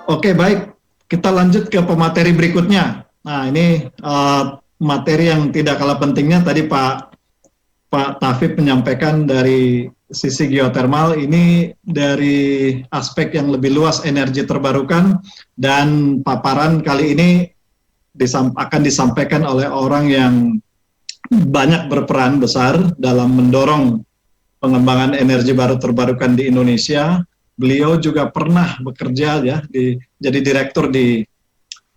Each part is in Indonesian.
Oke, baik. Kita lanjut ke pemateri berikutnya. Nah, ini materi yang tidak kalah pentingnya tadi Pak Tafib menyampaikan dari sisi geotermal ini dari aspek yang lebih luas energi terbarukan, dan paparan kali ini akan disampaikan oleh orang yang banyak berperan besar dalam mendorong pengembangan energi baru terbarukan di Indonesia. Beliau juga pernah bekerja ya jadi direktur di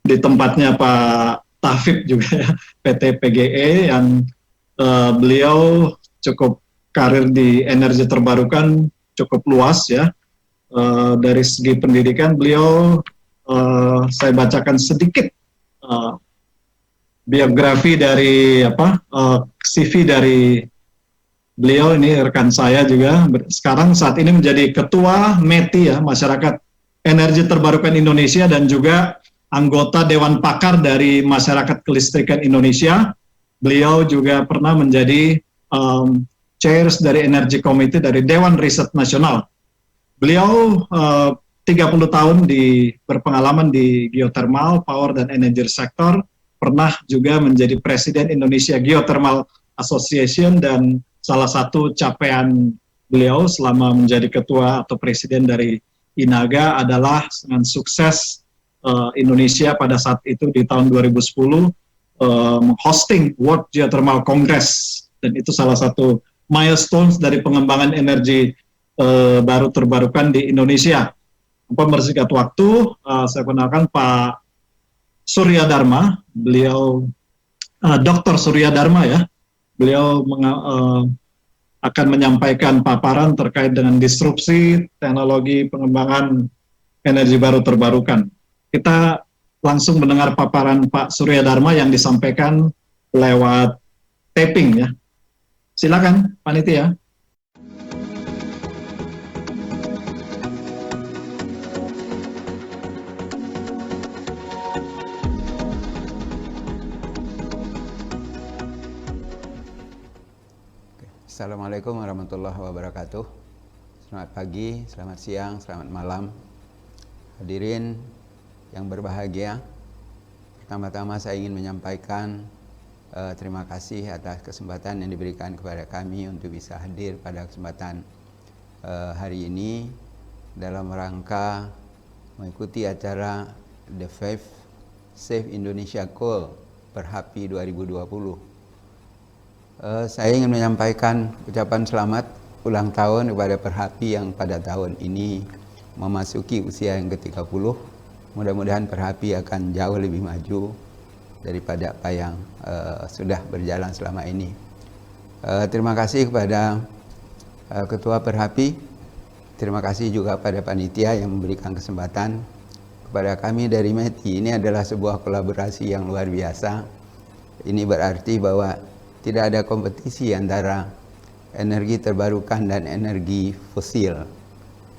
tempatnya Pak Tafib juga ya, PT PGE, yang beliau cukup karir di energi terbarukan cukup luas ya. Dari segi pendidikan beliau, saya bacakan sedikit biografi dari CV dari beliau. Ini rekan saya juga sekarang saat ini menjadi ketua METI ya, Masyarakat Energi Terbarukan Indonesia, dan juga anggota Dewan Pakar dari Masyarakat Kelistrikan Indonesia. Beliau juga pernah menjadi chairs dari Energy Committee dari Dewan Riset Nasional. Beliau 30 tahun berpengalaman di geothermal, power, dan energy sektor. Pernah juga menjadi Presiden Indonesia Geothermal Association, dan salah satu capaian beliau selama menjadi ketua atau presiden dari INAGA adalah dengan sukses Indonesia pada saat itu di tahun 2010 hosting World Geothermal Congress, dan itu salah satu milestones dari pengembangan energi baru terbarukan di Indonesia. Mempersingkat waktu, saya kenalkan Pak Surya Dharma. Beliau Dr. Surya Dharma ya. Beliau akan menyampaikan paparan terkait dengan disrupsi teknologi pengembangan energi baru terbarukan. Kita langsung mendengar paparan Pak Surya Dharma yang disampaikan lewat taping ya. Silakan, panitia. Assalamualaikum warahmatullahi wabarakatuh. Selamat pagi, selamat siang, selamat malam. Hadirin yang berbahagia, pertama-tama saya ingin menyampaikan terima kasih atas kesempatan yang diberikan kepada kami untuk bisa hadir pada kesempatan hari ini dalam rangka mengikuti acara The Five Save Indonesia Call Perhapi 2020. Saya ingin menyampaikan ucapan selamat ulang tahun kepada Perhapi yang pada tahun ini memasuki usia yang ke-30. Mudah-mudahan Perhapi akan jauh lebih maju daripada apa yang sudah berjalan selama ini. Terima kasih kepada Ketua Perhapi. Terima kasih juga pada panitia yang memberikan kesempatan kepada kami dari METI. Ini adalah sebuah kolaborasi yang luar biasa. Ini berarti bahwa tidak ada kompetisi antara energi terbarukan dan energi fosil.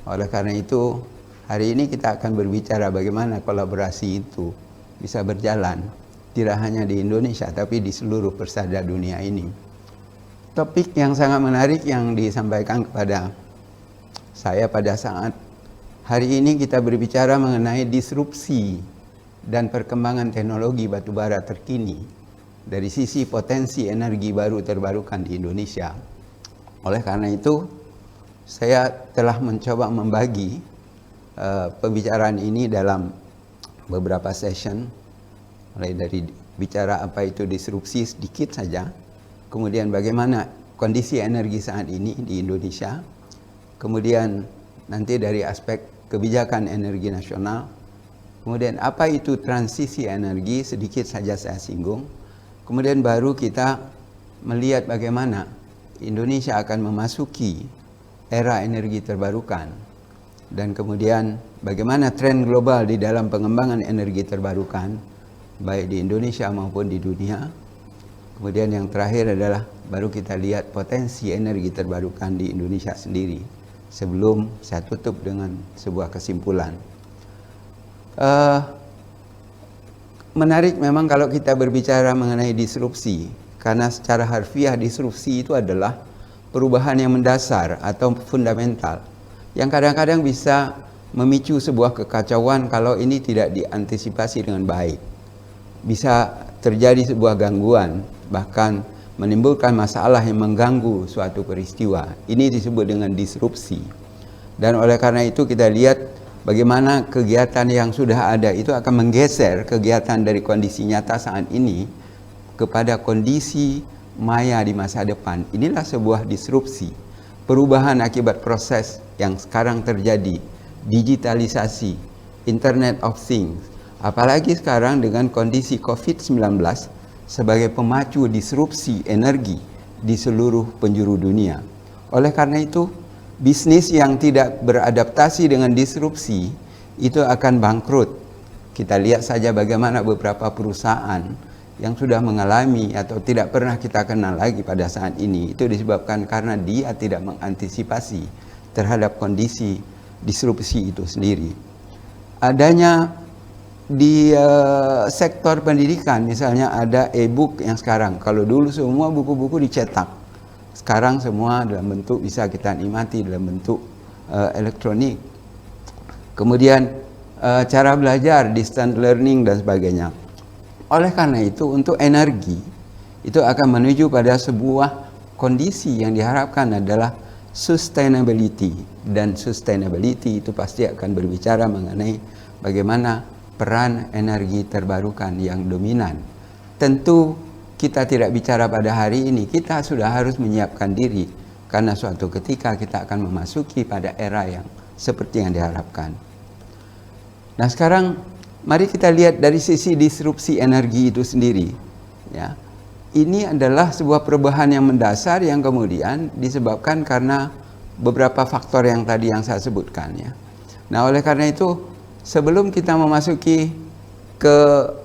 Oleh karena itu, hari ini kita akan berbicara bagaimana kolaborasi itu bisa berjalan, tidak hanya di Indonesia, tapi di seluruh persada dunia ini. Topik yang sangat menarik yang disampaikan kepada saya pada saat hari ini kita berbicara mengenai disrupsi dan perkembangan teknologi batubara terkini dari sisi potensi energi baru terbarukan di Indonesia. Oleh karena itu, saya telah mencoba membagi pembicaraan ini dalam beberapa session, mulai dari bicara apa itu disrupsi sedikit saja, kemudian bagaimana kondisi energi saat ini di Indonesia, kemudian nanti dari aspek kebijakan energi nasional, kemudian apa itu transisi energi, sedikit saja saya singgung. Kemudian baru kita melihat bagaimana Indonesia akan memasuki era energi terbarukan. Dan kemudian bagaimana tren global di dalam pengembangan energi terbarukan, baik di Indonesia maupun di dunia. Kemudian yang terakhir adalah baru kita lihat potensi energi terbarukan di Indonesia sendiri. Sebelum saya tutup dengan sebuah kesimpulan. Menarik memang kalau kita berbicara mengenai disrupsi, karena secara harfiah disrupsi itu adalah perubahan yang mendasar atau fundamental, yang kadang-kadang bisa memicu sebuah kekacauan kalau ini tidak diantisipasi dengan baik. Bisa terjadi sebuah gangguan, bahkan menimbulkan masalah yang mengganggu suatu peristiwa. Ini disebut dengan disrupsi. Dan oleh karena itu kita lihat bagaimana kegiatan yang sudah ada itu akan menggeser kegiatan dari kondisi nyata saat ini kepada kondisi maya di masa depan. Inilah sebuah disrupsi, perubahan akibat proses yang sekarang terjadi, digitalisasi, Internet of Things. Apalagi sekarang dengan kondisi COVID-19 sebagai pemacu disrupsi energi di seluruh penjuru dunia. Oleh karena itu, bisnis yang tidak beradaptasi dengan disrupsi itu akan bangkrut. Kita lihat saja bagaimana beberapa perusahaan yang sudah mengalami atau tidak pernah kita kenal lagi pada saat ini, itu disebabkan karena dia tidak mengantisipasi terhadap kondisi disrupsi itu sendiri. Adanya di sektor pendidikan, misalnya ada e-book yang sekarang, kalau dulu semua buku-buku dicetak, sekarang semua dalam bentuk bisa kita nikmati dalam bentuk elektronik. Kemudian cara belajar, distance learning dan sebagainya. Oleh karena itu, untuk energi itu akan menuju pada sebuah kondisi yang diharapkan adalah sustainability, dan sustainability itu pasti akan berbicara mengenai bagaimana peran energi terbarukan yang dominan. Tentu kita tidak bicara pada hari ini, kita sudah harus menyiapkan diri karena suatu ketika kita akan memasuki pada era yang seperti yang diharapkan. Nah, sekarang mari kita lihat dari sisi disrupsi energi itu sendiri. Ya, ini adalah sebuah perubahan yang mendasar yang kemudian disebabkan karena beberapa faktor yang tadi yang saya sebutkan. Ya. Nah, oleh karena itu, sebelum kita memasuki ke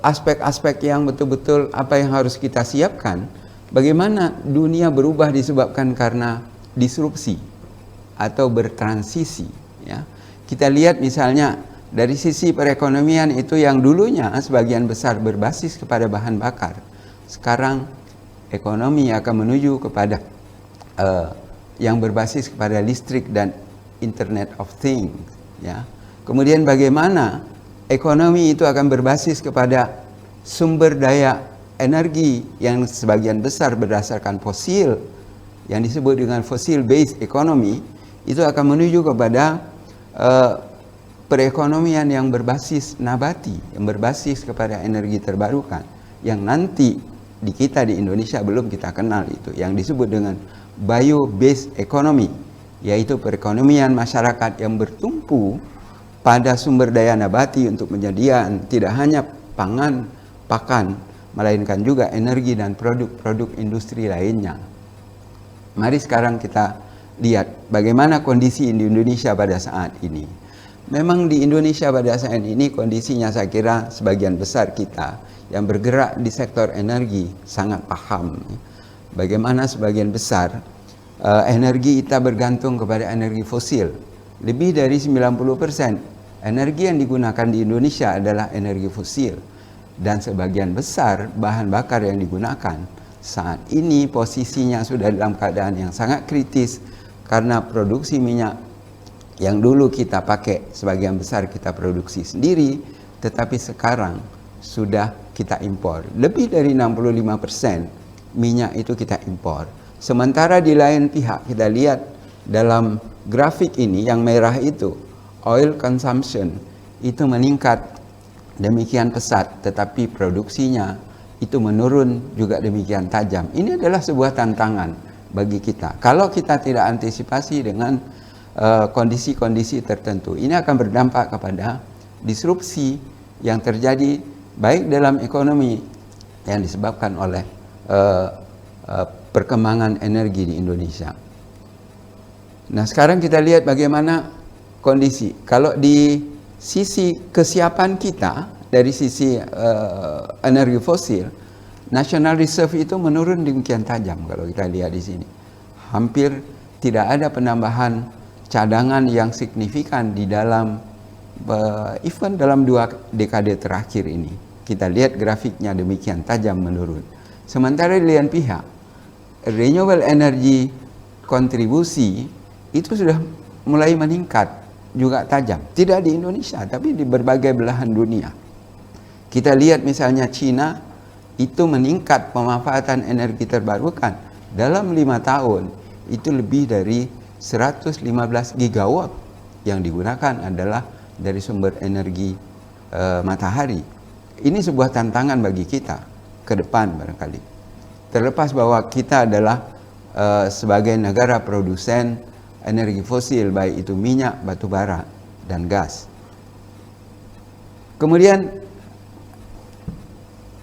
aspek-aspek yang betul-betul apa yang harus kita siapkan, bagaimana dunia berubah disebabkan karena disrupsi atau bertransisi. Ya. Kita lihat misalnya dari sisi perekonomian itu yang dulunya sebagian besar berbasis kepada bahan bakar, sekarang ekonomi akan menuju kepada yang berbasis kepada listrik dan Internet of Things. Ya. Kemudian bagaimana ekonomi itu akan berbasis kepada sumber daya energi yang sebagian besar berdasarkan fosil, yang disebut dengan fossil based economy, itu akan menuju kepada perekonomian yang berbasis nabati, yang berbasis kepada energi terbarukan, yang nanti di kita di Indonesia belum kita kenal itu, yang disebut dengan bio-based economy, yaitu perekonomian masyarakat yang bertumpu pada sumber daya nabati untuk penyediaan tidak hanya pangan, pakan, melainkan juga energi dan produk-produk industri lainnya. Mari sekarang kita lihat bagaimana kondisi di Indonesia pada saat ini. Memang di Indonesia pada saat ini kondisinya saya kira sebagian besar kita yang bergerak di sektor energi sangat paham bagaimana sebagian besar energi kita bergantung kepada energi fosil. Lebih dari 90% energi yang digunakan di Indonesia adalah energi fosil, dan sebagian besar bahan bakar yang digunakan saat ini posisinya sudah dalam keadaan yang sangat kritis karena produksi minyak yang dulu kita pakai sebagian besar kita produksi sendiri, tetapi sekarang sudah kita impor. Lebih dari 65% minyak itu kita impor. Sementara di lain pihak kita lihat dalam grafik ini yang merah itu, oil consumption itu meningkat demikian pesat, tetapi produksinya itu menurun juga demikian tajam. Ini adalah sebuah tantangan bagi kita. Kalau kita tidak antisipasi dengan kondisi-kondisi tertentu, ini akan berdampak kepada disrupsi yang terjadi baik dalam ekonomi yang disebabkan oleh perkembangan energi di Indonesia. Nah, sekarang kita lihat bagaimana kondisi. Kalau di sisi kesiapan kita dari sisi energi fosil, National Reserve itu menurun demikian tajam kalau kita lihat di sini. Hampir tidak ada penambahan cadangan yang signifikan di dalam event dalam 2 dekade terakhir ini. Kita lihat grafiknya demikian tajam menurun. Sementara di lain pihak, renewable energy kontribusi itu sudah mulai meningkat juga tajam. Tidak di Indonesia, tapi di berbagai belahan dunia. Kita lihat misalnya Cina itu meningkat pemanfaatan energi terbarukan dalam 5 tahun itu lebih dari 115 gigawatt yang digunakan adalah dari sumber energi matahari. Ini sebuah tantangan bagi kita ke depan barangkali. Terlepas bahwa kita adalah sebagai negara produsen energi fosil, baik itu minyak, batu bara, dan gas. Kemudian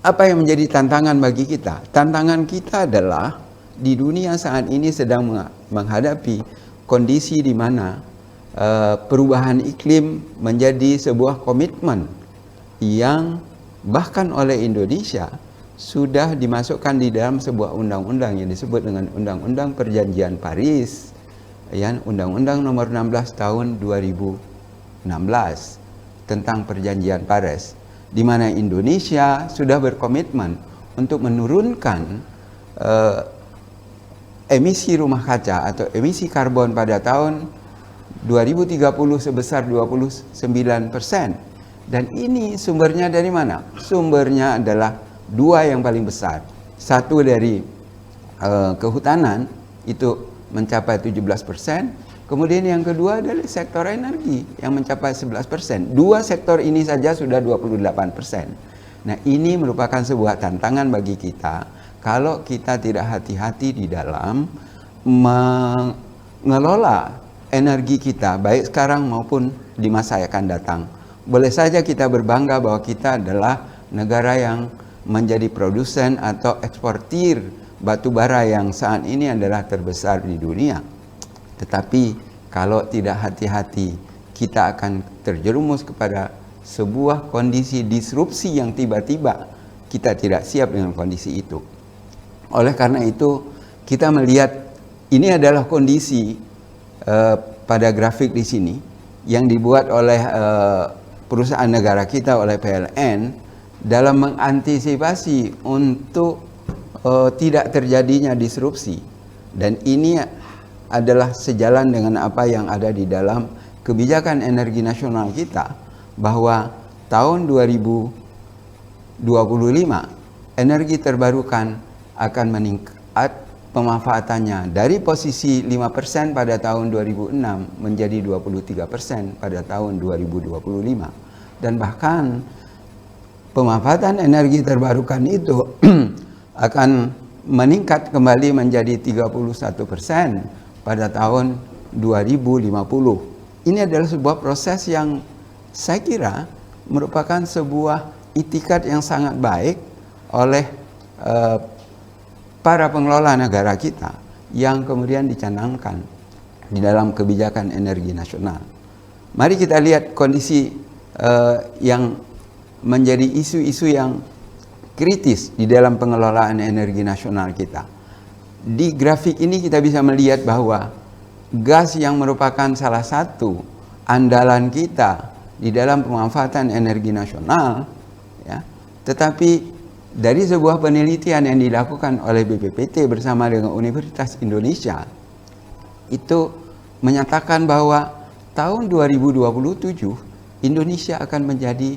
apa yang menjadi tantangan bagi kita? Tantangan kita adalah di dunia saat ini sedang menghadapi kondisi di mana perubahan iklim menjadi sebuah komitmen yang bahkan oleh Indonesia sudah dimasukkan di dalam sebuah undang-undang yang disebut dengan Undang-Undang Perjanjian Paris, ya, Undang-Undang Nomor 16 Tahun 2016 tentang Perjanjian Paris, di mana Indonesia sudah berkomitmen untuk menurunkan emisi rumah kaca atau emisi karbon pada tahun 2030 sebesar 29%. Dan ini sumbernya dari mana? Sumbernya adalah dua yang paling besar. Satu dari kehutanan itu mencapai 17%. Kemudian yang kedua adalah sektor energi yang mencapai 11%. Dua sektor ini saja sudah 28%. Nah, ini merupakan sebuah tantangan bagi kita kalau kita tidak hati-hati di dalam mengelola energi kita, baik sekarang maupun di masa yang akan datang. Boleh saja kita berbangga bahwa kita adalah negara yang menjadi produsen atau eksportir batu bara yang saat ini adalah terbesar di dunia. Tetapi kalau tidak hati-hati, kita akan terjerumus kepada sebuah kondisi disrupsi yang tiba-tiba kita tidak siap dengan kondisi itu. Oleh karena itu, kita melihat ini adalah kondisi pada grafik di sini yang dibuat oleh perusahaan negara kita, oleh PLN, dalam mengantisipasi untuk tidak terjadinya disrupsi. Dan ini adalah sejalan dengan apa yang ada di dalam kebijakan energi nasional kita, bahwa tahun 2025 energi terbarukan akan meningkat pemanfaatannya dari posisi 5% pada tahun 2006 menjadi 23% pada tahun 2025. Dan bahkan pemanfaatan energi terbarukan itu akan meningkat kembali menjadi 31% pada tahun 2050. Ini adalah sebuah proses yang saya kira merupakan sebuah itikat yang sangat baik oleh para pengelola negara kita yang kemudian dicanangkan di dalam kebijakan energi nasional. Mari kita lihat kondisi yang menjadi isu-isu yang kritis di dalam pengelolaan energi nasional kita. Di grafik ini kita bisa melihat bahwa gas yang merupakan salah satu andalan kita di dalam pemanfaatan energi nasional, ya, tetapi dari sebuah penelitian yang dilakukan oleh BPPT bersama dengan Universitas Indonesia itu menyatakan bahwa tahun 2027 Indonesia akan menjadi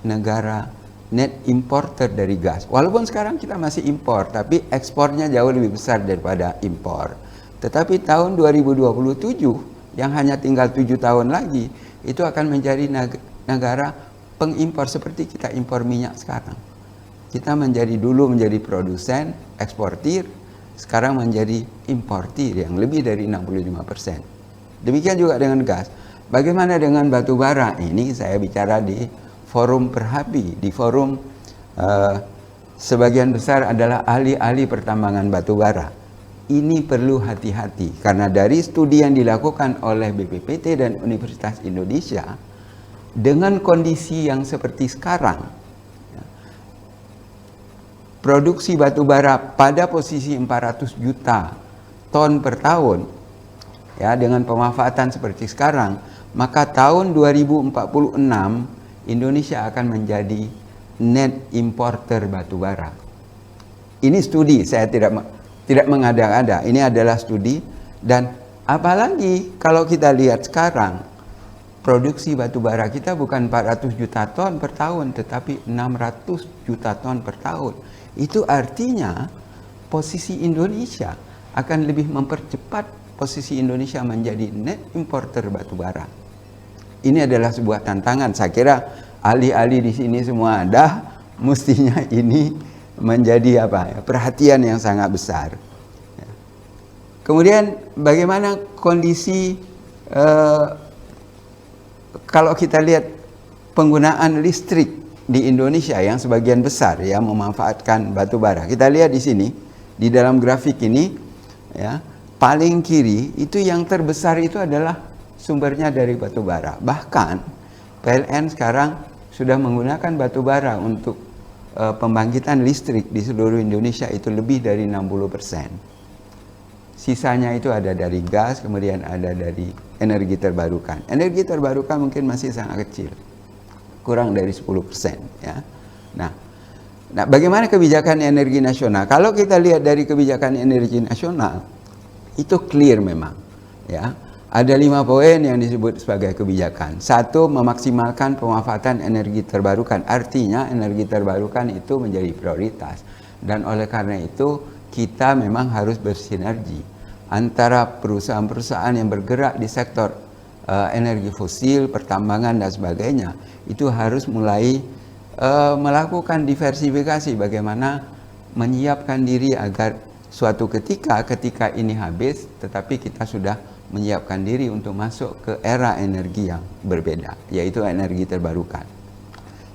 negara net importer dari gas. Walaupun sekarang kita masih impor, tapi ekspornya jauh lebih besar daripada impor. Tetapi tahun 2027 yang hanya tinggal 7 tahun lagi, itu akan menjadi negara pengimpor seperti kita impor minyak sekarang. Kita dulu menjadi produsen, eksportir, sekarang menjadi importir yang lebih dari 65%. Demikian juga dengan gas. Bagaimana dengan batu bara? Ini saya bicara di forum Perhapi, di forum sebagian besar adalah ahli-ahli pertambangan batu bara. Ini perlu hati-hati karena dari studi yang dilakukan oleh BPPT dan Universitas Indonesia, dengan kondisi yang seperti sekarang, produksi batu bara pada posisi 400 juta ton per tahun, ya, dengan pemanfaatan seperti sekarang, maka tahun 2046 Indonesia akan menjadi net importer batu bara. Ini studi, saya tidak mengada-ada. Ini adalah studi, dan apalagi kalau kita lihat sekarang produksi batu bara kita bukan 400 juta ton per tahun, tetapi 600 juta ton per tahun. Itu artinya posisi Indonesia akan lebih mempercepat posisi Indonesia menjadi net importer batu bara. Ini adalah sebuah tantangan. Saya kira ahli-ahli di sini semua ada, mestinya ini menjadi perhatian yang sangat besar. Kemudian bagaimana kondisi kalau kita lihat penggunaan listrik di Indonesia yang sebagian besar ya memanfaatkan batu bara. Kita lihat di sini di dalam grafik ini ya, paling kiri itu yang terbesar itu adalah sumbernya dari batu bara. Bahkan PLN sekarang sudah menggunakan batu bara untuk pembangkitan listrik di seluruh Indonesia itu lebih dari 60%. Sisanya itu ada dari gas, kemudian ada dari energi terbarukan. Energi terbarukan mungkin masih sangat kecil, kurang dari 10%. Ya. Nah, bagaimana kebijakan energi nasional? Kalau kita lihat dari kebijakan energi nasional, itu clear memang. Ya, ada 5 poin yang disebut sebagai kebijakan. 1, memaksimalkan pemanfaatan energi terbarukan. Artinya energi terbarukan itu menjadi prioritas. Dan oleh karena itu kita memang harus bersinergi antara perusahaan-perusahaan yang bergerak di sektor energi fosil, pertambangan dan sebagainya. Itu harus mulai melakukan diversifikasi, bagaimana menyiapkan diri agar suatu ketika ini habis, tetapi kita sudah menyiapkan diri untuk masuk ke era energi yang berbeda, yaitu energi terbarukan.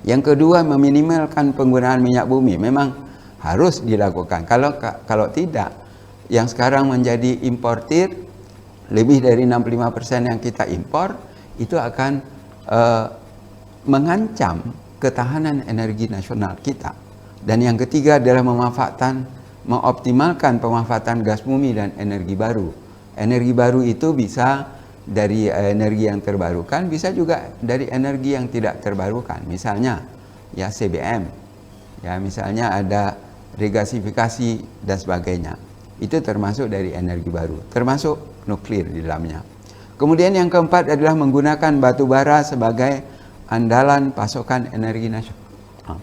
Yang kedua, meminimalkan penggunaan minyak bumi. Memang harus dilakukan. Kalau tidak, yang sekarang menjadi importir, lebih dari 65% yang kita impor, itu akan mengancam ketahanan energi nasional kita. Dan yang ketiga adalah mengoptimalkan pemanfaatan gas bumi dan energi baru. Energi baru itu bisa dari energi yang terbarukan, bisa juga dari energi yang tidak terbarukan. Misalnya ya CBM, ya misalnya ada regasifikasi dan sebagainya. Itu termasuk dari energi baru, termasuk nuklir di dalamnya. Kemudian yang keempat adalah menggunakan batu bara sebagai andalan pasokan energi nasional.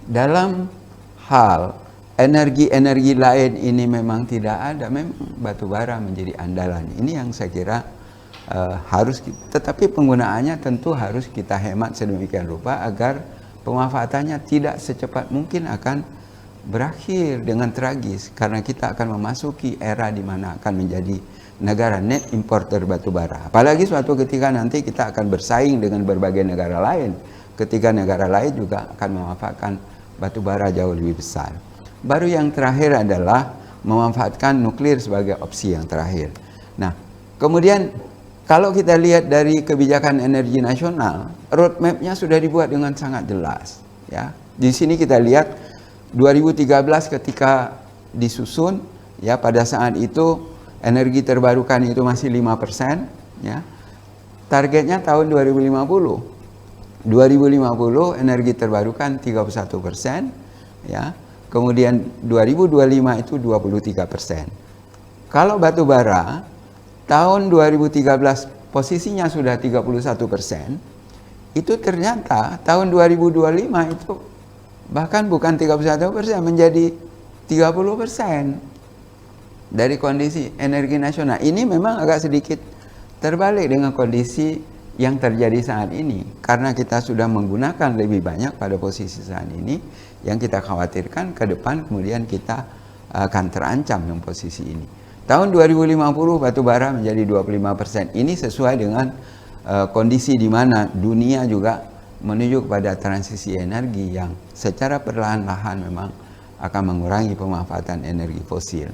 Dalam hal energi-energi lain ini memang tidak ada, memang batu bara menjadi andalan. Ini yang saya kira harus, tetapi penggunaannya tentu harus kita hemat sedemikian rupa agar pemanfaatannya tidak secepat mungkin akan berakhir dengan tragis, karena kita akan memasuki era di mana akan menjadi negara net importer batu bara. Apalagi suatu ketika nanti kita akan bersaing dengan berbagai negara lain, ketika negara lain juga akan memanfaatkan batu bara jauh lebih besar. Baru yang terakhir adalah memanfaatkan nuklir sebagai opsi yang terakhir. Nah, kemudian kalau kita lihat dari kebijakan energi nasional, roadmap-nya sudah dibuat dengan sangat jelas. Ya, di sini kita lihat 2013 ketika disusun, ya pada saat itu energi terbarukan itu masih 5%, ya. Targetnya tahun 2050. 2050 energi terbarukan 31%, ya. Kemudian 2025 itu 23%. Kalau batu bara tahun 2013 posisinya sudah 31%, itu ternyata tahun 2025 itu bahkan bukan 31%, menjadi 30% dari kondisi energi nasional. Ini memang agak sedikit terbalik dengan kondisi yang terjadi saat ini, karena kita sudah menggunakan lebih banyak pada posisi saat ini. Yang kita khawatirkan ke depan kemudian kita akan terancam dengan posisi ini. Tahun 2050 batu bara menjadi 25%. Ini sesuai dengan kondisi di mana dunia juga menuju kepada transisi energi yang secara perlahan-lahan memang akan mengurangi pemanfaatan energi fosil.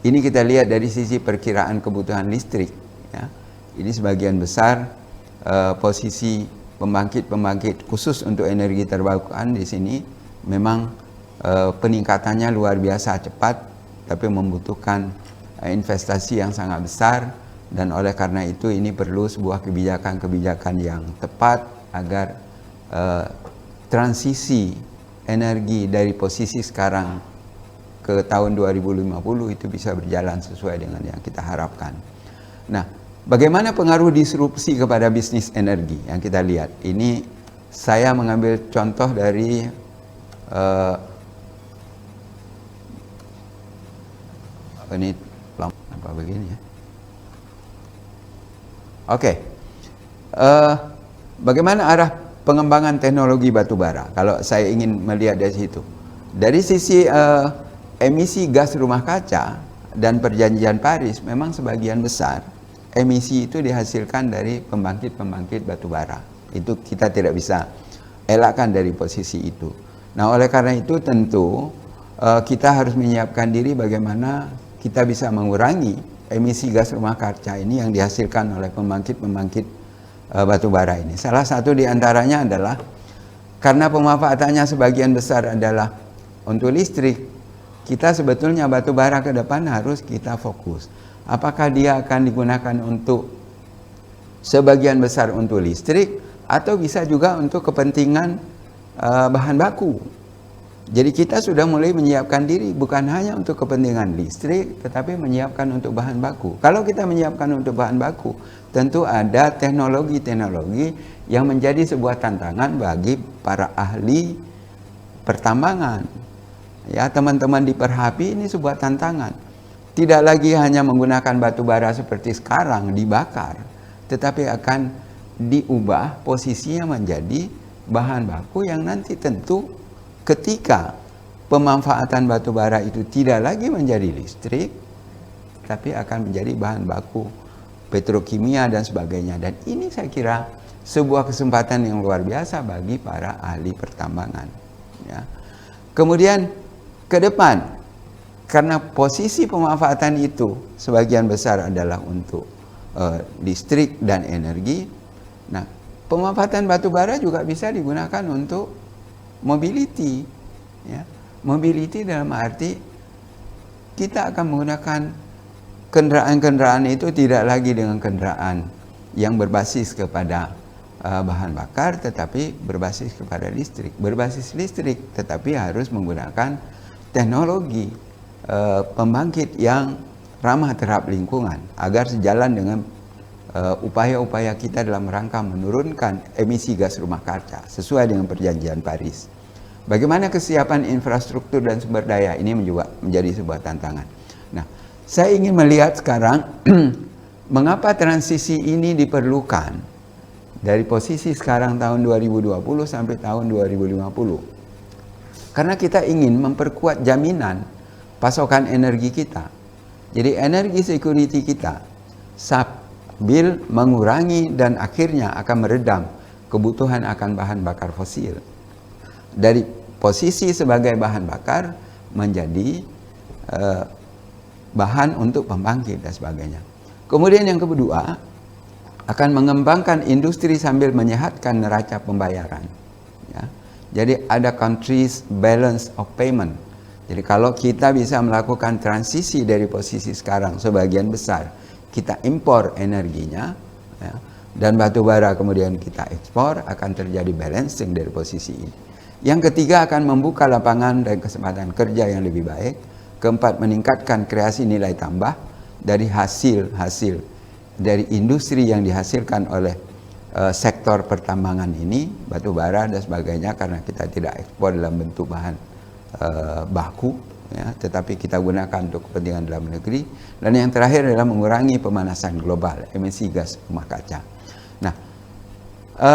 Ini kita lihat dari sisi perkiraan kebutuhan listrik. Ya. Ini sebagian besar posisi pembangkit khusus untuk energi terbarukan di sini memang peningkatannya luar biasa cepat, tapi membutuhkan investasi yang sangat besar, dan oleh karena itu ini perlu sebuah kebijakan-kebijakan yang tepat agar transisi energi dari posisi sekarang ke tahun 2050 itu bisa berjalan sesuai dengan yang kita harapkan. Nah, Bagaimana pengaruh disrupsi kepada bisnis energi yang kita lihat? Ini saya mengambil contoh dari ini apa begini ya? Oke. Bagaimana arah pengembangan teknologi batubara? Kalau saya ingin melihat dari situ, dari sisi emisi gas rumah kaca dan perjanjian Paris, memang sebagian besar emisi itu dihasilkan dari pembangkit batubara. Itu kita tidak bisa elakkan dari posisi itu. Nah, oleh karena itu tentu kita harus menyiapkan diri bagaimana kita bisa mengurangi emisi gas rumah kaca ini yang dihasilkan oleh pembangkit batubara ini. Salah satu di antaranya adalah karena pemanfaatannya sebagian besar adalah untuk listrik, kita sebetulnya batubara ke depan harus kita fokus. Apakah dia akan digunakan untuk sebagian besar untuk listrik atau bisa juga untuk kepentingan bahan baku. Jadi kita sudah mulai menyiapkan diri bukan hanya untuk kepentingan listrik, tetapi menyiapkan untuk bahan baku. Kalau kita menyiapkan untuk bahan baku, tentu ada teknologi-teknologi yang menjadi sebuah tantangan bagi para ahli pertambangan. Ya, teman-teman di Perhapi ini sebuah tantangan. Tidak lagi hanya menggunakan batu bara seperti sekarang dibakar, tetapi akan diubah posisinya menjadi bahan baku yang nanti tentu ketika pemanfaatan batu bara itu tidak lagi menjadi listrik, tapi akan menjadi bahan baku petrokimia dan sebagainya. Dan ini saya kira sebuah kesempatan yang luar biasa bagi para ahli pertambangan. Ya. Kemudian ke depan, karena posisi pemanfaatan itu sebagian besar adalah untuk listrik dan energi. Nah, pemanfaatan batu bara juga bisa digunakan untuk mobility, ya. Mobility dalam arti kita akan menggunakan kendaraan-kendaraan itu tidak lagi dengan kendaraan yang berbasis kepada bahan bakar, tetapi berbasis kepada listrik. Berbasis listrik, tetapi harus menggunakan teknologi pembangkit yang ramah terhadap lingkungan agar sejalan dengan upaya-upaya kita dalam rangka menurunkan emisi gas rumah kaca sesuai dengan perjanjian Paris. Bagaimana kesiapan infrastruktur dan sumber daya ini menjadi sebuah tantangan. Nah, saya ingin melihat sekarang mengapa transisi ini diperlukan dari posisi sekarang tahun 2020 sampai tahun 2050. Karena kita ingin memperkuat jaminan pasokan energi kita. Jadi energi security kita sambil mengurangi dan akhirnya akan meredam kebutuhan akan bahan bakar fosil. Dari posisi sebagai bahan bakar menjadi bahan untuk pembangkit dan sebagainya. Kemudian yang kedua, akan mengembangkan industri sambil menyehatkan neraca pembayaran. Ya. Jadi ada countries balance of payment. Jadi kalau kita bisa melakukan transisi dari posisi sekarang sebagian besar kita impor energinya, ya, dan batu bara kemudian kita ekspor, akan terjadi balancing dari posisi ini. Yang ketiga, akan membuka lapangan dan kesempatan kerja yang lebih baik. Keempat, meningkatkan kreasi nilai tambah dari hasil dari industri yang dihasilkan oleh sektor pertambangan ini, batu bara dan sebagainya, karena kita tidak ekspor dalam bentuk bahan baku, ya, tetapi kita gunakan untuk kepentingan dalam negeri. Dan yang terakhir adalah mengurangi pemanasan global, emisi gas rumah kaca. Nah,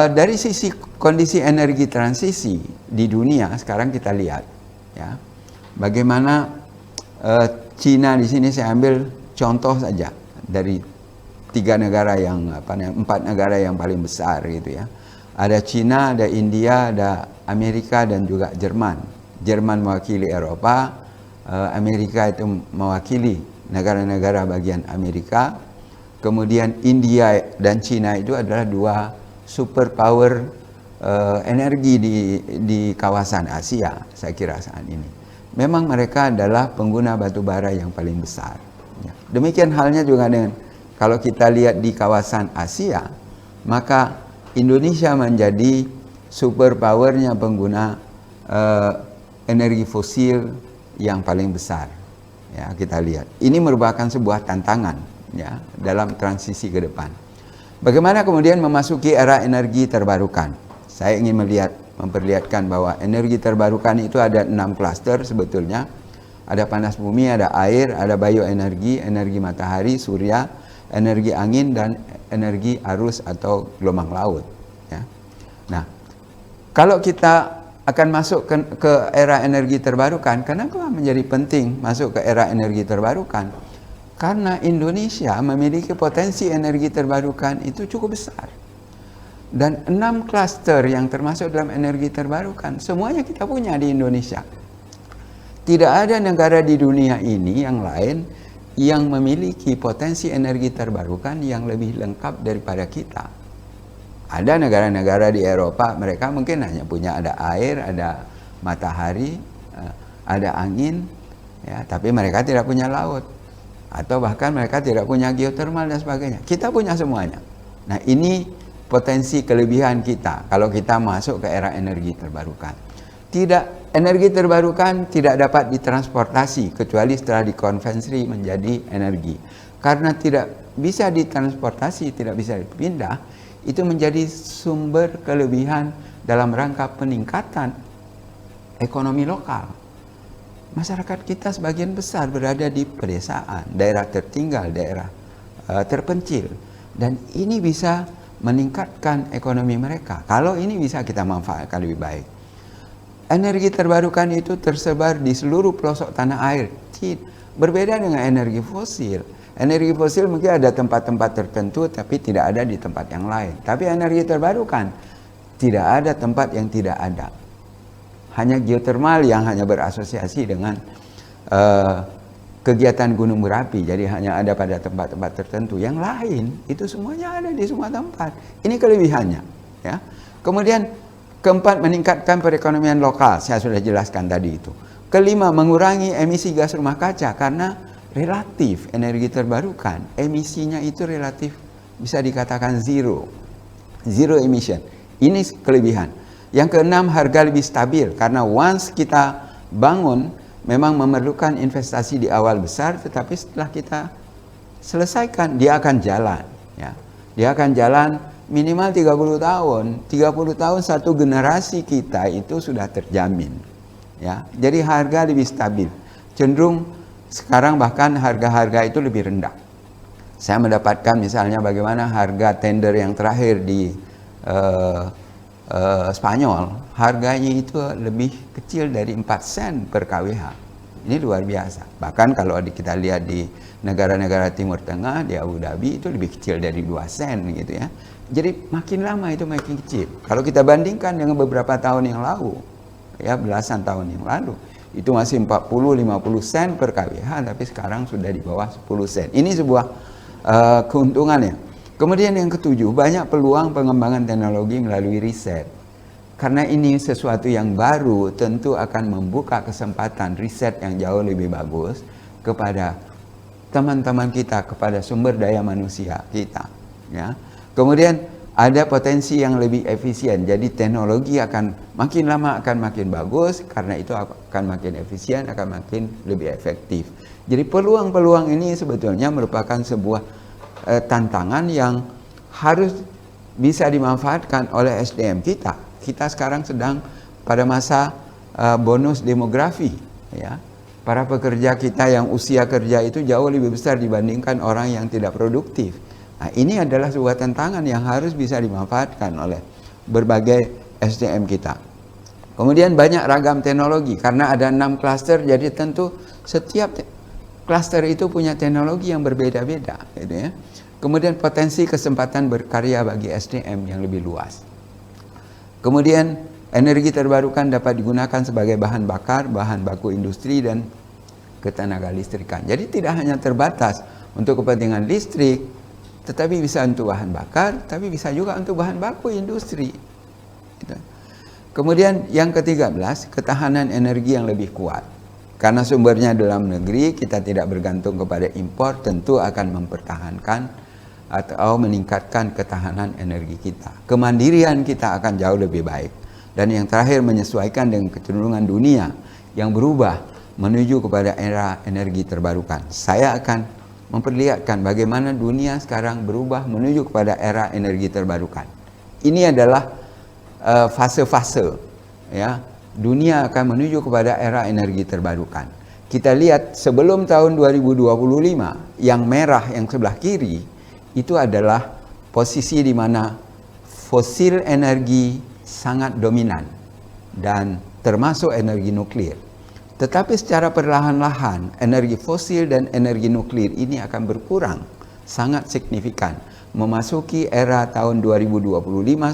dari sisi kondisi energi transisi di dunia sekarang kita lihat, ya, bagaimana Cina di sini saya ambil contoh saja dari empat negara yang paling besar gitu ya. Ada Cina, ada India, ada Amerika dan juga Jerman. Jerman mewakili Eropa, Amerika itu mewakili negara-negara bagian Amerika. Kemudian India dan Cina itu adalah dua superpower energi di kawasan Asia, saya kira saat ini. Memang mereka adalah pengguna batu bara yang paling besar. Ya. Demikian halnya juga dengan kalau kita lihat di kawasan Asia, maka Indonesia menjadi superpowernya pengguna energi fosil yang paling besar. Ya, kita lihat. Ini merupakan sebuah tantangan ya dalam transisi ke depan. Bagaimana kemudian memasuki era energi terbarukan? Saya ingin memperlihatkan bahwa energi terbarukan itu ada 6 klaster sebetulnya. Ada panas bumi, ada air, ada bioenergi, energi matahari, surya, energi angin, dan energi arus atau gelombang laut. Ya. Nah, kalau kita akan masuk ke era energi terbarukan, kenapa menjadi penting masuk ke era energi terbarukan? Karena Indonesia memiliki potensi energi terbarukan itu cukup besar. Dan 6 klaster yang termasuk dalam energi terbarukan, semuanya kita punya di Indonesia. Tidak ada negara di dunia ini yang lain yang memiliki potensi energi terbarukan yang lebih lengkap daripada kita. Ada negara-negara di Eropa, mereka mungkin hanya punya ada air, ada matahari, ada angin, ya, tapi mereka tidak punya laut. Atau bahkan mereka tidak punya geotermal dan sebagainya. Kita punya semuanya. Nah, ini potensi kelebihan kita kalau kita masuk ke era energi terbarukan. Energi terbarukan tidak dapat ditransportasi kecuali setelah dikonversi menjadi energi. Karena tidak bisa ditransportasi, tidak bisa dipindah, itu menjadi sumber kelebihan dalam rangka peningkatan ekonomi lokal. Masyarakat kita sebagian besar berada di pedesaan, daerah tertinggal, daerah terpencil. Dan ini bisa meningkatkan ekonomi mereka. Kalau ini bisa kita manfaatkan lebih baik. Energi terbarukan itu tersebar di seluruh pelosok tanah air. Berbeda dengan energi fosil. Energi fosil mungkin ada tempat-tempat tertentu tapi tidak ada di tempat yang lain. Tapi energi terbarukan tidak ada tempat yang tidak ada. Hanya geotermal yang hanya berasosiasi dengan kegiatan gunung berapi. Jadi hanya ada pada tempat-tempat tertentu. Yang lain itu semuanya ada di semua tempat. Ini kelebihannya. Ya. Kemudian keempat, meningkatkan perekonomian lokal. Saya sudah jelaskan tadi itu. Kelima, mengurangi emisi gas rumah kaca karena relatif energi terbarukan. Emisinya itu relatif bisa dikatakan zero emission. Ini kelebihan. Yang keenam, harga lebih stabil karena once kita bangun memang memerlukan investasi di awal besar, tetapi setelah kita selesaikan dia akan jalan. Ya. Dia akan jalan minimal 30 tahun. 30 tahun satu generasi kita itu sudah terjamin. Ya. Jadi harga lebih stabil. Cenderung sekarang bahkan harga-harga itu lebih rendah. Saya mendapatkan misalnya bagaimana harga tender yang terakhir di Spanyol, harganya itu lebih kecil dari 4 sen per kWh. Ini luar biasa. Bahkan kalau kita lihat di negara-negara Timur Tengah, di Abu Dhabi itu lebih kecil dari 2 sen gitu ya. Jadi makin lama itu makin kecil. Kalau kita bandingkan dengan beberapa tahun yang lalu, ya belasan tahun yang lalu, itu masih 40-50 sen per kWh, tapi sekarang sudah di bawah 10 sen. Ini sebuah keuntungannya. Kemudian yang ketujuh, banyak peluang pengembangan teknologi melalui riset. Karena ini sesuatu yang baru, tentu akan membuka kesempatan riset yang jauh lebih bagus kepada teman-teman kita, kepada sumber daya manusia kita. Ya. Kemudian ada potensi yang lebih efisien. Jadi teknologi akan makin lama akan makin bagus, karena itu akan makin efisien, akan makin lebih efektif. Jadi peluang-peluang ini sebetulnya merupakan sebuah tantangan yang harus bisa dimanfaatkan oleh SDM kita. Kita sekarang sedang pada masa bonus demografi, ya. Para pekerja kita yang usia kerja itu jauh lebih besar dibandingkan orang yang tidak produktif. Nah, ini adalah sebuah tantangan yang harus bisa dimanfaatkan oleh berbagai SDM kita. Kemudian banyak ragam teknologi karena ada 6 klaster, jadi tentu setiap klaster itu punya teknologi yang berbeda-beda, gitu ya. Kemudian potensi kesempatan berkarya bagi SDM yang lebih luas. Kemudian energi terbarukan dapat digunakan sebagai bahan bakar, bahan baku industri dan ketenaga listrikan. Jadi tidak hanya terbatas untuk kepentingan listrik, tetapi bisa untuk bahan bakar, tapi bisa juga untuk bahan baku industri. Gitu. Kemudian yang ke-13, ketahanan energi yang lebih kuat. Karena sumbernya dalam negeri, kita tidak bergantung kepada impor, tentu akan mempertahankan atau meningkatkan ketahanan energi kita. Kemandirian kita akan jauh lebih baik. Dan yang terakhir, menyesuaikan dengan kecenderungan dunia yang berubah menuju kepada era energi terbarukan. Saya akan memperlihatkan bagaimana dunia sekarang berubah menuju kepada era energi terbarukan. Ini adalah fase-fase, ya. Dunia akan menuju kepada era energi terbarukan. Kita lihat sebelum tahun 2025, yang merah yang sebelah kiri itu adalah posisi di mana fosil energi sangat dominan dan termasuk energi nuklir. Tetapi secara perlahan-lahan energi fosil dan energi nuklir ini akan berkurang sangat signifikan memasuki era tahun 2025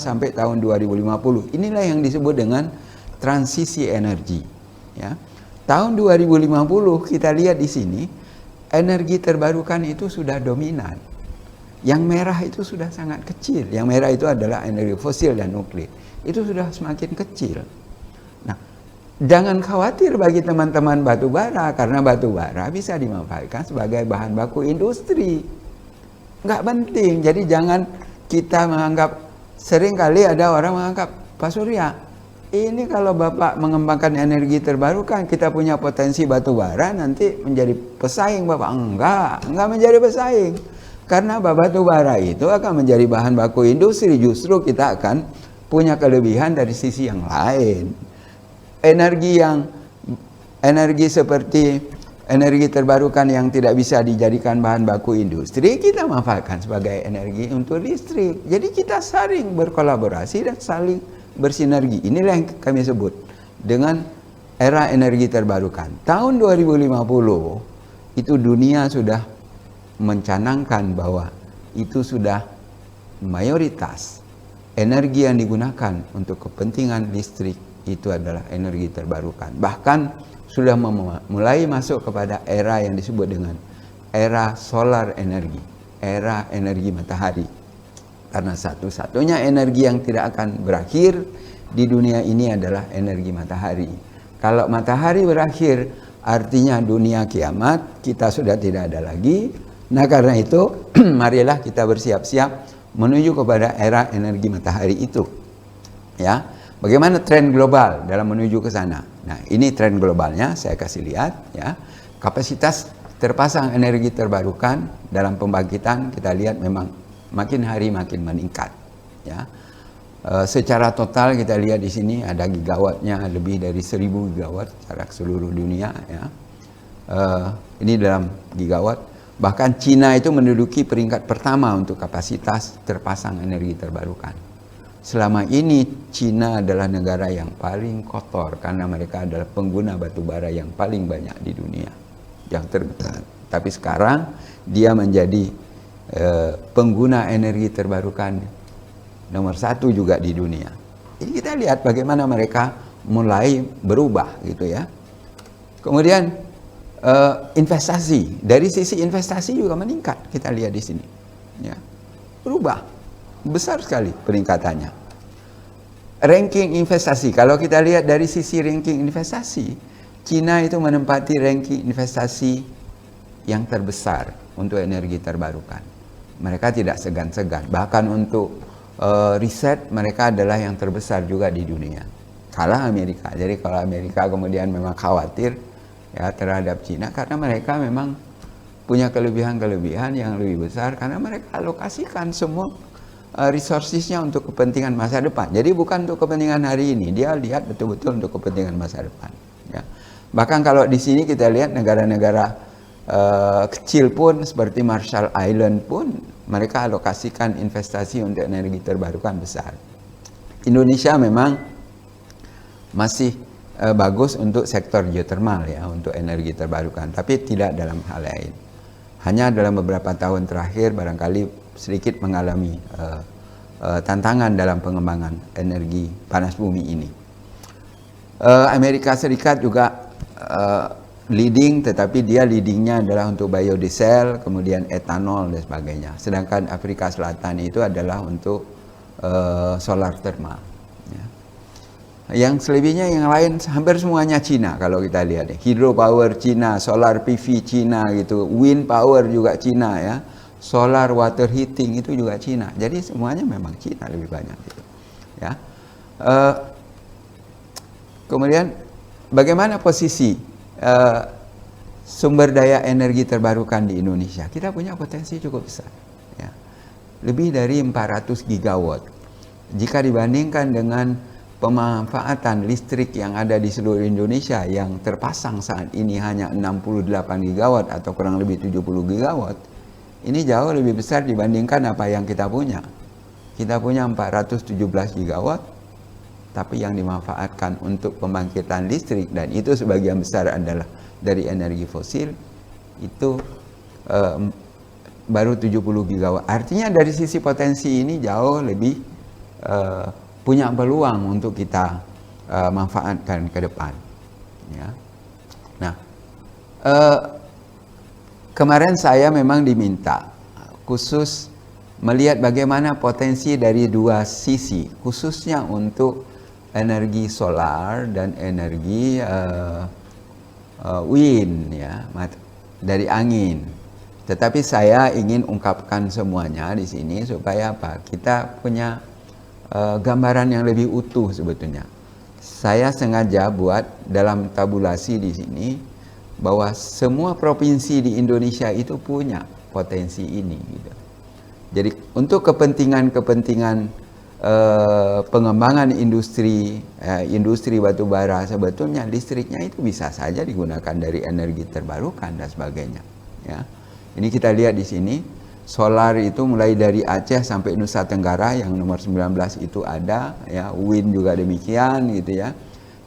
sampai tahun 2050. Inilah yang disebut dengan transisi energi, ya. Tahun 2050 kita lihat di sini energi terbarukan itu sudah dominan. Yang merah itu sudah sangat kecil. Yang merah itu adalah energi fosil dan nuklir. Itu sudah semakin kecil. Nah, jangan khawatir bagi teman-teman batubara, karena batubara bisa dimanfaatkan sebagai bahan baku industri. Nggak penting. Jadi jangan kita menganggap, sering kali ada orang menganggap, Pak Surya, ini kalau Bapak mengembangkan energi terbarukan, kita punya potensi batubara nanti menjadi pesaing Bapak. Enggak menjadi pesaing. Karena batu bara itu akan menjadi bahan baku industri, justru kita akan punya kelebihan dari sisi yang lain. Energi seperti energi terbarukan yang tidak bisa dijadikan bahan baku industri, kita manfaatkan sebagai energi untuk listrik. Jadi kita saling berkolaborasi dan saling bersinergi. Inilah yang kami sebut dengan era energi terbarukan. Tahun 2050 itu dunia sudah mencanangkan bahwa itu sudah mayoritas energi yang digunakan untuk kepentingan listrik itu adalah energi terbarukan. Bahkan sudah mulai masuk kepada era yang disebut dengan era solar energi, era energi matahari. Karena satu-satunya energi yang tidak akan berakhir di dunia ini adalah energi matahari. Kalau matahari berakhir, artinya dunia kiamat, kita sudah tidak ada lagi. Nah, karena itu marilah kita bersiap-siap menuju kepada era energi matahari itu. Ya. Bagaimana tren global dalam menuju ke sana? Nah, ini tren globalnya saya kasih lihat, ya. Kapasitas terpasang energi terbarukan dalam pembangkitan kita lihat memang makin hari makin meningkat, ya. Secara total kita lihat di sini ada gigawattnya lebih dari 1000 gigawatt secara seluruh dunia, ya. Ini dalam gigawatt. Bahkan Cina itu menduduki peringkat pertama untuk kapasitas terpasang energi terbarukan. Selama ini Cina adalah negara yang paling kotor karena mereka adalah pengguna batu bara yang paling banyak di dunia, yang terbesar. Tapi sekarang dia menjadi pengguna energi terbarukan nomor 1 juga di dunia. Jadi kita lihat bagaimana mereka mulai berubah gitu, ya. Kemudian investasi, dari sisi investasi juga meningkat, kita lihat di sini, ya, berubah besar sekali peningkatannya. Ranking investasi, kalau kita lihat dari sisi ranking investasi, Cina itu menempati ranking investasi yang terbesar untuk energi terbarukan. Mereka tidak segan-segan, bahkan untuk riset mereka adalah yang terbesar juga di dunia, kalah Amerika. Jadi kalau Amerika kemudian memang khawatir, ya, terhadap Cina, karena mereka memang punya kelebihan-kelebihan yang lebih besar karena mereka alokasikan semua resourcesnya untuk kepentingan masa depan. Jadi bukan untuk kepentingan hari ini, dia lihat betul-betul untuk kepentingan masa depan, ya. Bahkan kalau di sini kita lihat negara-negara kecil pun seperti Marshall Island pun mereka alokasikan investasi untuk energi terbarukan besar. Indonesia memang masih bagus untuk sektor geothermal, ya, untuk energi terbarukan, tapi tidak dalam hal lain. Hanya dalam beberapa tahun terakhir barangkali sedikit mengalami tantangan dalam pengembangan energi panas bumi ini. Amerika Serikat juga leading, tetapi dia leadingnya adalah untuk biodiesel, kemudian etanol dan sebagainya. Sedangkan Afrika Selatan itu adalah untuk solar thermal. Yang selebihnya yang lain hampir semuanya Cina kalau kita lihat, ya. Hydropower Cina, solar PV Cina gitu, wind power juga Cina, ya. Solar water heating itu juga Cina. Jadi semuanya memang Cina lebih banyak gitu, ya. Kemudian bagaimana posisi sumber daya energi terbarukan di Indonesia, kita punya potensi cukup besar. Ya. Lebih dari 400 gigawatt. Jika dibandingkan dengan pemanfaatan listrik yang ada di seluruh Indonesia yang terpasang saat ini hanya 68 gigawatt atau kurang lebih 70 gigawatt, ini jauh lebih besar dibandingkan apa yang kita punya. Kita punya 417 gigawatt, tapi yang dimanfaatkan untuk pembangkitan listrik, dan itu sebagian besar adalah dari energi fosil, itu baru 70 gigawatt. Artinya dari sisi potensi ini jauh lebih punya peluang untuk kita manfaatkan ke depan. Ya. Nah, kemarin saya memang diminta khusus melihat bagaimana potensi dari dua sisi, khususnya untuk energi solar dan energi wind, ya, dari angin. Tetapi saya ingin ungkapkan semuanya di sini supaya apa? Kita punya gambaran yang lebih utuh sebetulnya. Saya sengaja buat dalam tabulasi di sini bahwa semua provinsi di Indonesia itu punya potensi ini. Gitu. Jadi untuk kepentingan pengembangan industri batubara, sebetulnya listriknya itu bisa saja digunakan dari energi terbarukan dan sebagainya. Ya. Ini kita lihat di sini. Solar itu mulai dari Aceh sampai Nusa Tenggara yang nomor 19 itu ada, ya, wind juga demikian gitu ya.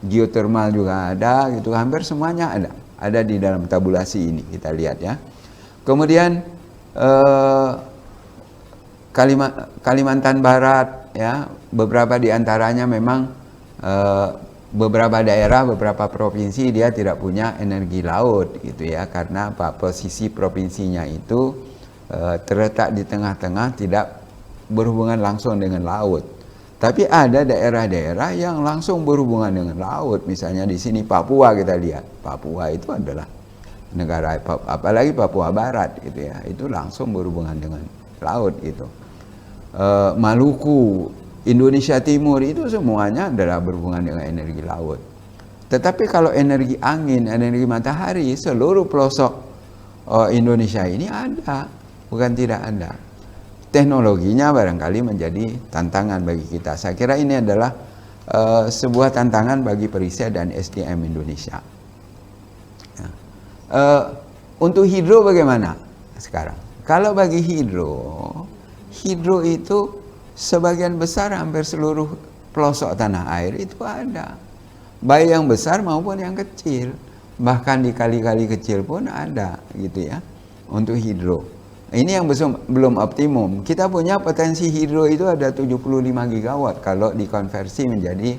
Geothermal juga ada gitu, hampir semuanya ada di dalam tabulasi ini kita lihat ya. Kemudian Kalimantan Barat ya, beberapa di antaranya memang beberapa daerah, beberapa provinsi dia tidak punya energi laut gitu ya, karena apa? Posisi provinsinya itu terletak di tengah-tengah, tidak berhubungan langsung dengan laut. Tapi ada daerah-daerah yang langsung berhubungan dengan laut. Misalnya di sini Papua kita lihat. Papua itu adalah negara, apalagi Papua Barat gitu ya, itu langsung berhubungan dengan laut gitu. Maluku, Indonesia Timur itu semuanya adalah berhubungan dengan energi laut. Tetapi kalau energi angin, energi matahari, seluruh pelosok Indonesia ini ada. Bukan tidak ada. Teknologinya barangkali menjadi tantangan bagi kita. Saya kira ini adalah sebuah tantangan bagi periset dan SDM Indonesia. Ya. Untuk hidro bagaimana sekarang? Kalau bagi hidro itu sebagian besar, hampir seluruh pelosok tanah air itu ada. Baik yang besar maupun yang kecil. Bahkan di kali-kali kecil pun ada gitu ya untuk hidro. Ini yang belum optimum. Kita punya potensi hidro itu ada 75 gigawatt kalau dikonversi menjadi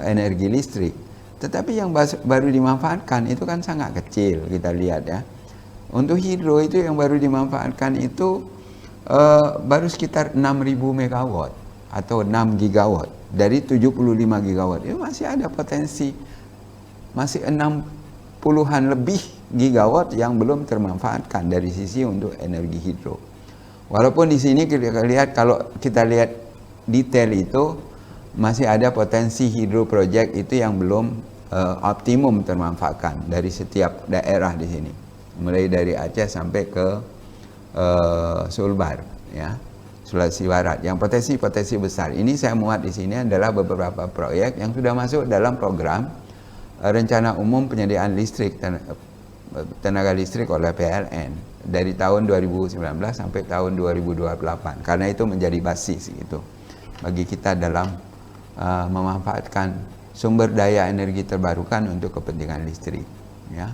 energi listrik. Tetapi yang baru dimanfaatkan itu kan sangat kecil, kita lihat ya. Untuk hidro itu yang baru dimanfaatkan itu baru sekitar 6.000 megawatt atau 6 gigawatt. Dari 75 gigawatt itu masih ada potensi, masih 60-an lebih gigawatt yang belum termanfaatkan dari sisi untuk energi hidro. Walaupun di sini kita lihat, kalau kita lihat detail itu masih ada potensi hidro project itu yang belum optimum termanfaatkan dari setiap daerah di sini, mulai dari Aceh sampai ke Sulbar, ya, Sulawesi Barat. Yang potensi besar ini saya muat di sini adalah beberapa proyek yang sudah masuk dalam program rencana umum penyediaan listrik tenaga listrik oleh PLN dari tahun 2019 sampai tahun 2028, karena itu menjadi basis gitu bagi kita dalam memanfaatkan sumber daya energi terbarukan untuk kepentingan listrik ya.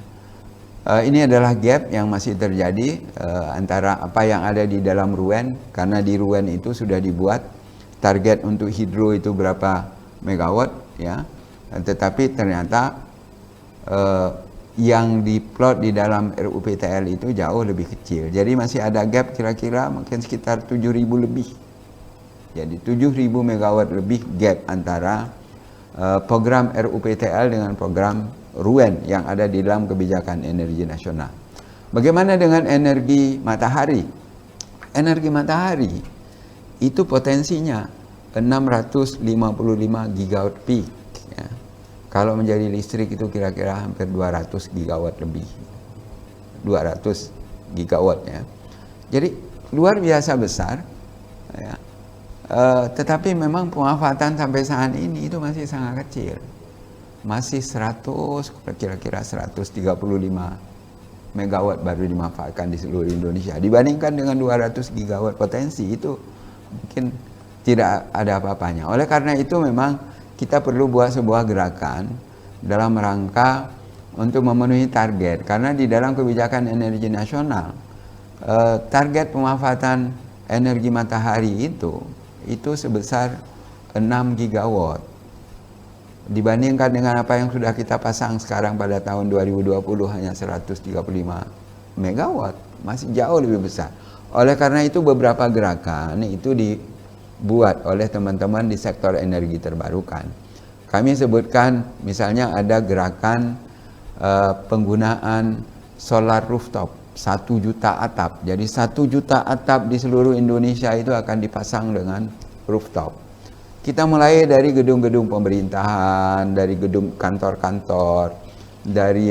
Ini adalah gap yang masih terjadi antara apa yang ada di dalam RUEN, karena di RUEN itu sudah dibuat target untuk hidro itu berapa megawatt ya, tetapi ternyata yang diplot di dalam RUPTL itu jauh lebih kecil. Jadi masih ada gap kira-kira mungkin sekitar 7.000 lebih. Jadi 7.000 megawatt lebih gap antara program RUPTL dengan program RUEN yang ada di dalam kebijakan energi nasional. Bagaimana dengan energi matahari? Energi matahari itu potensinya 655 gigawatt peak. Ya. Kalau menjadi listrik itu kira-kira hampir 200 gigawatt lebih. 200 gigawatt ya. Jadi luar biasa besar ya. Tetapi memang pemanfaatan sampai saat ini itu masih sangat kecil. Masih kira-kira 135 megawatt baru dimanfaatkan di seluruh Indonesia. Dibandingkan dengan 200 gigawatt potensi itu mungkin tidak ada apa-apanya. Oleh karena itu memang kita perlu buat sebuah gerakan dalam rangka untuk memenuhi target. Karena di dalam kebijakan energi nasional, target pemanfaatan energi matahari itu sebesar 6 gigawatt. Dibandingkan dengan apa yang sudah kita pasang sekarang pada tahun 2020 hanya 135 megawatt, masih jauh lebih besar. Oleh karena itu beberapa gerakan itu dibuat oleh teman-teman di sektor energi terbarukan. Kami sebutkan misalnya ada gerakan penggunaan solar rooftop 1 juta atap. Jadi 1 juta atap di seluruh Indonesia itu akan dipasang dengan rooftop. Kita mulai dari gedung-gedung pemerintahan, dari gedung kantor-kantor, dari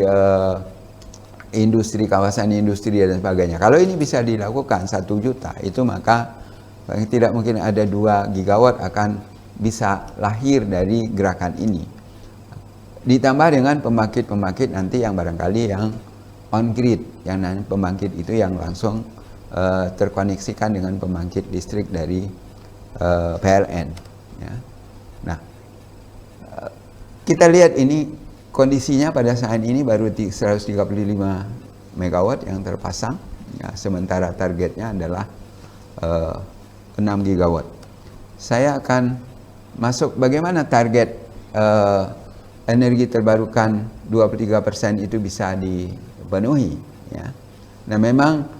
industri, kawasan industri dan sebagainya. Kalau ini bisa dilakukan 1 juta, itu maka tidak mungkin ada 2 gigawatt akan bisa lahir dari gerakan ini. Ditambah dengan pembangkit-pembangkit nanti yang barangkali yang on grid, yang nanti pembangkit itu yang langsung terkoneksikan dengan pembangkit listrik dari PLN. Ya. Nah, kita lihat ini kondisinya pada saat ini baru 135 megawatt yang terpasang, ya, sementara targetnya adalah 6 gigawatt. Saya akan masuk bagaimana target energi terbarukan 23% itu bisa dipenuhi. Ya. Nah memang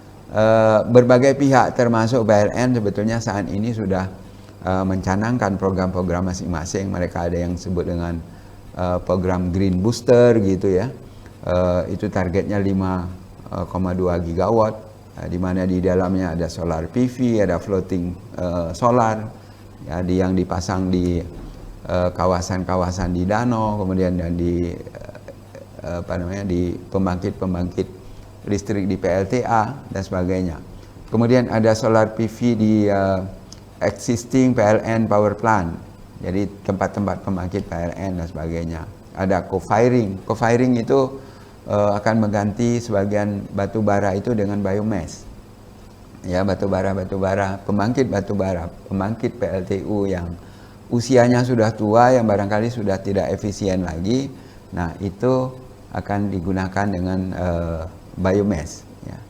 berbagai pihak termasuk PLN sebetulnya saat ini sudah mencanangkan program-program masing-masing. Mereka ada yang sebut dengan program Green Booster gitu ya. Itu targetnya 5,2 gigawatt, di mana di dalamnya ada solar PV, ada floating solar, ya, yang dipasang di kawasan-kawasan di danau, kemudian di di pembangkit-pembangkit listrik di PLTA dan sebagainya. Kemudian ada solar PV di existing PLN power plant, jadi tempat-tempat pembangkit PLN dan sebagainya. Ada co-firing. Co-firing itu akan mengganti sebagian batu bara itu dengan biomass. Ya, batu bara, pembangkit batu bara, pembangkit PLTU yang usianya sudah tua, yang barangkali sudah tidak efisien lagi. Nah, itu akan digunakan dengan biomass. Ya.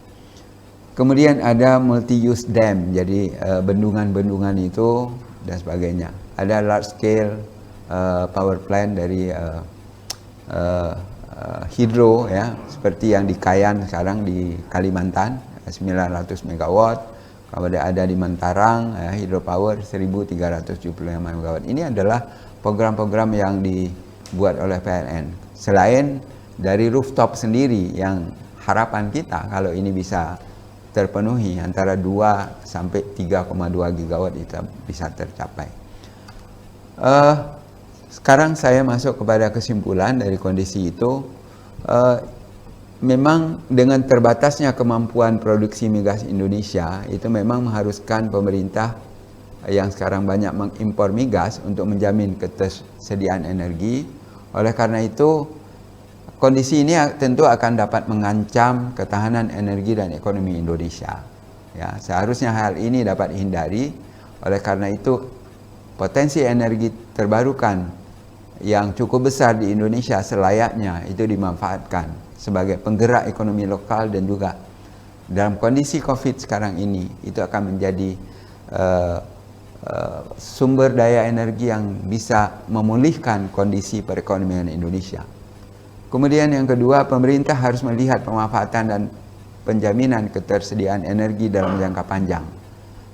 Kemudian ada multi-use dam, jadi bendungan-bendungan itu dan sebagainya. Ada large scale power plant dari hidro, ya, seperti yang di Kayan sekarang di Kalimantan, 900 megawatt. Kemudian ada di Mentarang, ya, hidropower 1375 megawatt. Ini adalah program-program yang dibuat oleh PLN. Selain dari rooftop sendiri yang harapan kita kalau ini bisa terpenuhi antara 2 sampai 3,2 gigawatt itu bisa tercapai. Sekarang saya masuk kepada kesimpulan dari kondisi itu. Memang dengan terbatasnya kemampuan produksi migas Indonesia itu memang mengharuskan pemerintah yang sekarang banyak mengimpor migas untuk menjamin ketersediaan energi. Oleh karena itu kondisi ini tentu akan dapat mengancam ketahanan energi dan ekonomi Indonesia. Ya, seharusnya hal ini dapat dihindari. Oleh karena itu potensi energi terbarukan yang cukup besar di Indonesia selayaknya itu dimanfaatkan sebagai penggerak ekonomi lokal, dan juga dalam kondisi COVID sekarang ini itu akan menjadi sumber daya energi yang bisa memulihkan kondisi perekonomian Indonesia. Kemudian yang kedua, pemerintah harus melihat pemanfaatan dan penjaminan ketersediaan energi dalam jangka panjang,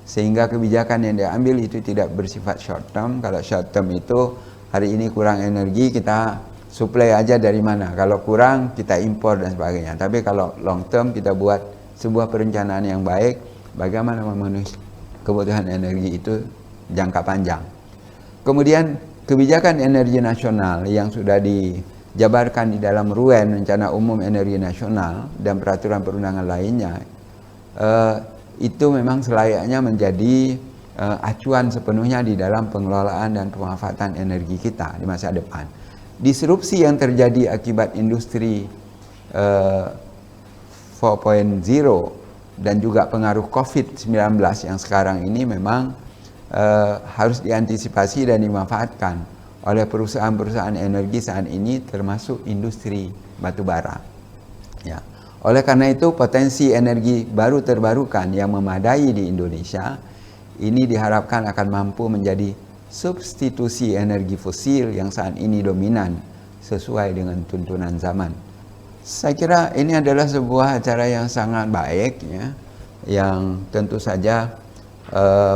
sehingga kebijakan yang diambil itu tidak bersifat short term. Kalau short term itu hari ini kurang energi, kita supply aja dari mana, kalau kurang kita impor dan sebagainya. Tapi kalau long term kita buat sebuah perencanaan yang baik, bagaimana memenuhi kebutuhan energi itu jangka panjang. Kemudian kebijakan energi nasional yang sudah jabarkan di dalam RUEN, Rencana Umum Energi Nasional, dan peraturan perundangan lainnya, itu memang selayaknya menjadi acuan sepenuhnya di dalam pengelolaan dan pemanfaatan energi kita di masa depan. Disrupsi yang terjadi akibat industri 4.0 dan juga pengaruh COVID-19 yang sekarang ini memang harus diantisipasi dan dimanfaatkan oleh perusahaan-perusahaan energi saat ini, termasuk industri batubara. Ya. Oleh karena itu, potensi energi baru terbarukan yang memadai di Indonesia ini diharapkan akan mampu menjadi substitusi energi fosil yang saat ini dominan sesuai dengan tuntunan zaman. Saya kira ini adalah sebuah acara yang sangat baik, ya, yang tentu saja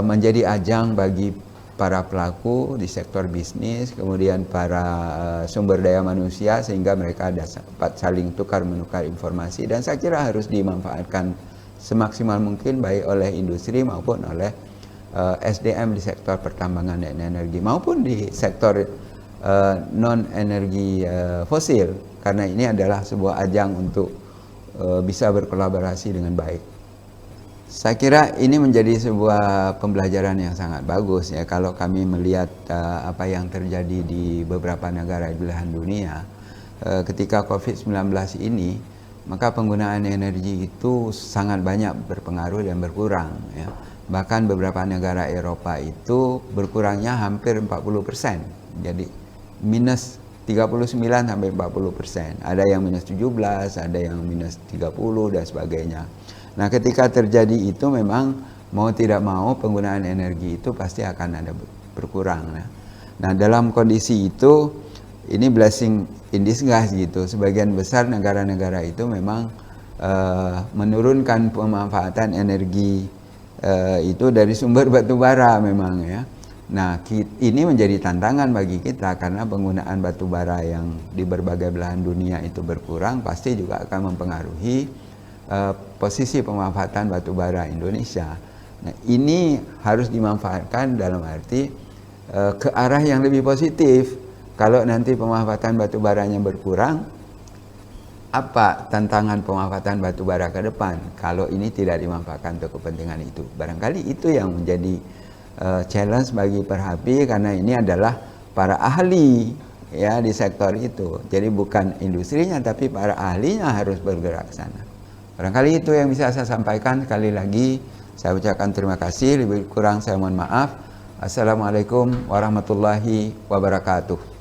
menjadi ajang bagi para pelaku di sektor bisnis, kemudian para sumber daya manusia, sehingga mereka dapat saling tukar-menukar informasi, dan saya kira harus dimanfaatkan semaksimal mungkin baik oleh industri maupun oleh SDM di sektor pertambangan dan energi maupun di sektor non-energi fosil, karena ini adalah sebuah ajang untuk bisa berkolaborasi dengan baik. Saya kira ini menjadi sebuah pembelajaran yang sangat bagus, ya, kalau kami melihat apa yang terjadi di beberapa negara di belahan dunia ketika COVID-19 ini, maka penggunaan energi itu sangat banyak berpengaruh dan berkurang, ya. Bahkan beberapa negara Eropa itu berkurangnya hampir 40%, jadi minus 39 sampai 40%. Ada yang minus 17, ada yang minus 30 dan sebagainya. Nah, ketika terjadi itu memang mau tidak mau penggunaan energi itu pasti akan ada berkurang. Nah, dalam kondisi itu ini blessing in disguise gitu. Sebagian besar negara-negara itu memang menurunkan pemanfaatan energi itu dari sumber batu bara memang, ya. Nah, ini menjadi tantangan bagi kita karena penggunaan batu bara yang di berbagai belahan dunia itu berkurang, pasti juga akan mempengaruhi posisi pemanfaatan batu bara Indonesia. Nah, ini harus dimanfaatkan dalam arti ke arah yang lebih positif. Kalau nanti pemanfaatan batu baranya berkurang, apa tantangan pemanfaatan batu bara ke depan kalau ini tidak dimanfaatkan untuk kepentingan itu? Barangkali itu yang menjadi challenge bagi Perhapi, karena ini adalah para ahli, ya, di sektor itu. Jadi bukan industrinya, tapi para ahlinya harus bergerak ke sana. Barangkali itu yang bisa saya sampaikan. Sekali lagi saya ucapkan terima kasih, lebih kurang saya mohon maaf. Assalamualaikum warahmatullahi wabarakatuh.